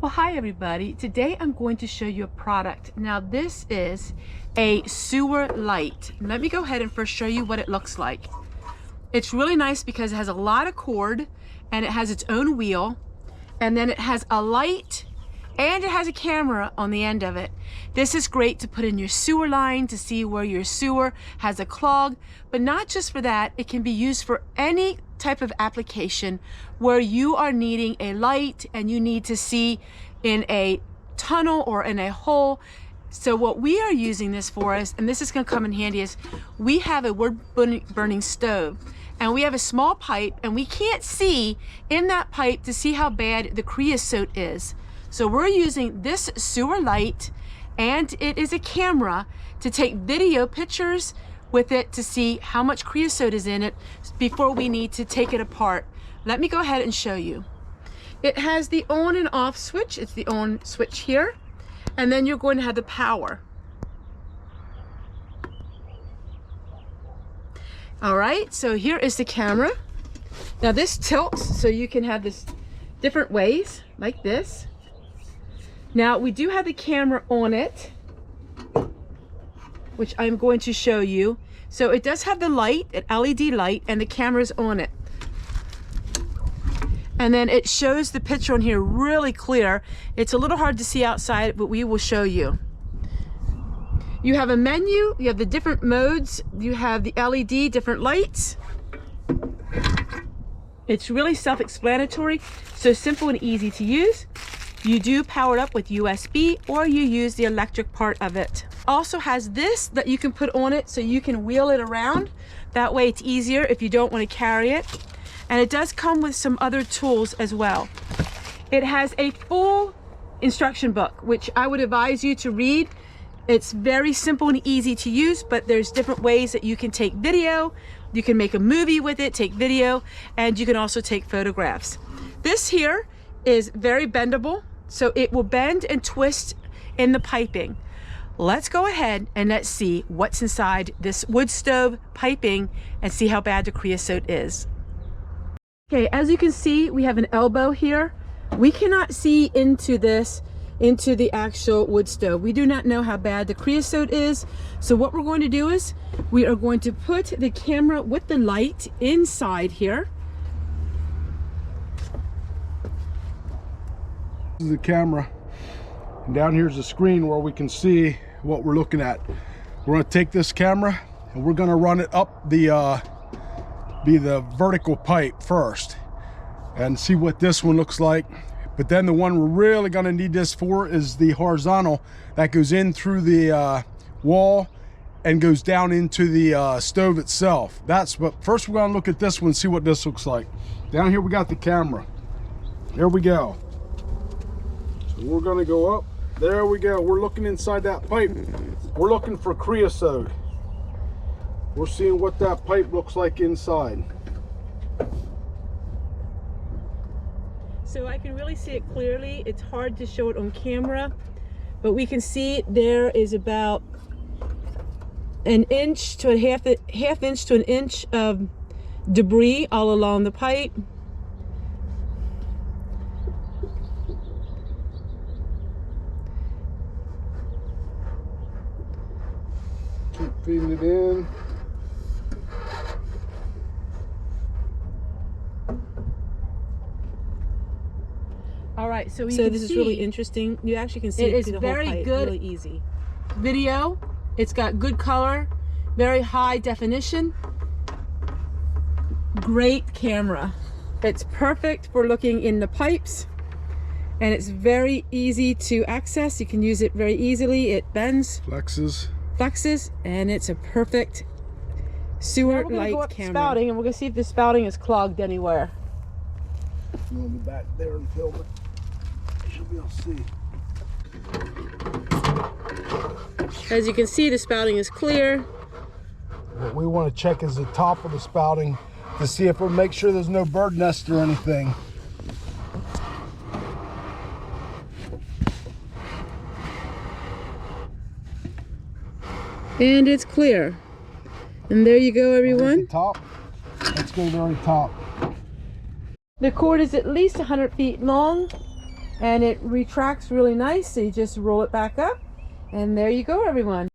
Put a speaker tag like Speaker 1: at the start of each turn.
Speaker 1: Well, hi everybody. Today I'm going to show you a product. Now this is a sewer light. Let me go ahead and first show you what it looks like. It's really nice because it has a lot of cord and it has its own wheel, and then it has a light and it has a camera on the end of it. This is great to put in your sewer line to see where your sewer has a clog, but not just for that. It can be used for any type of application where you are needing a light and you need to see in a tunnel or in a hole. So what we are using this for is, and this is going to come in handy, is we have a wood burning stove and we have a small pipe and we can't see in that pipe to see how bad the creosote is. So we're using this sewer light, and it is a camera to take video pictures with it to see how much creosote is in it before we need to take it apart. Let me go ahead and show you. It has the on and off switch. It's the on switch here, and then you're going to have the power. All right, so here is the camera. Now this tilts so you can have this different ways like this. Now we do have the camera on it, which I'm going to show you. So it does have the light, an LED light, and the camera's on it. And then it shows the picture on here really clear. It's a little hard to see outside, but we will show you. You have a menu, you have the different modes, you have the LED, different lights. It's really self-explanatory, so simple and easy to use. You do power it up with USB, or you use the electric part of it. Also has this that you can put on it so you can wheel it around. That way it's easier if you don't want to carry it. And it does come with some other tools as well. It has a full instruction book, which I would advise you to read. It's very simple and easy to use, but there's different ways that you can take video. You can make a movie with it, take video, and you can also take photographs. This here is very bendable, so it will bend and twist in the piping. Let's go ahead and let's see what's inside this wood stove piping and see how bad the creosote is. Okay, as you can see, we have an elbow here. We cannot see into this, into the actual wood stove. We do not know how bad the creosote is. So what we're going to do is we are going to put the camera with the light inside here.
Speaker 2: This is the camera, and down here's the screen where we can see what we're looking at. We're going to take this camera and we're going to run it up the vertical pipe first and see what this one looks like. But then the one we're really going to need this for is the horizontal that goes in through the wall and goes down into the stove itself. That's what first we're going to look at this one and see what this looks like. Down here we got the camera. There we go. So we're going to go up. There we go. We're looking inside that pipe. We're looking for creosote. We're seeing what that pipe looks like inside.
Speaker 1: So I can really see it clearly. It's hard to show it on camera, but we can see there is about an inch to a half inch to an inch of debris all along the pipe.
Speaker 2: Keep feeding it in.
Speaker 1: All right, so this is really interesting. You actually can see it through the whole pipe. It is very good, really easy video. It's got good color, very high definition. Great camera. It's perfect for looking in the pipes, and it's very easy to access. You can use it very easily. It bends, flexes, and it's a perfect sewer light camera. Spouting, and we're gonna see if the spouting is clogged anywhere.
Speaker 2: I'm gonna be back there and film it. You should be able to see.
Speaker 1: As you can see, the spouting is clear.
Speaker 2: What we want to check is the top of the spouting to see if we'll make sure there's no bird nest or anything.
Speaker 1: And it's clear. And there you go, everyone.
Speaker 2: The top. Let's go to the very top.
Speaker 1: The cord is at least 100 feet long. and it retracts really nice. So you just roll it back up, and there you go, everyone.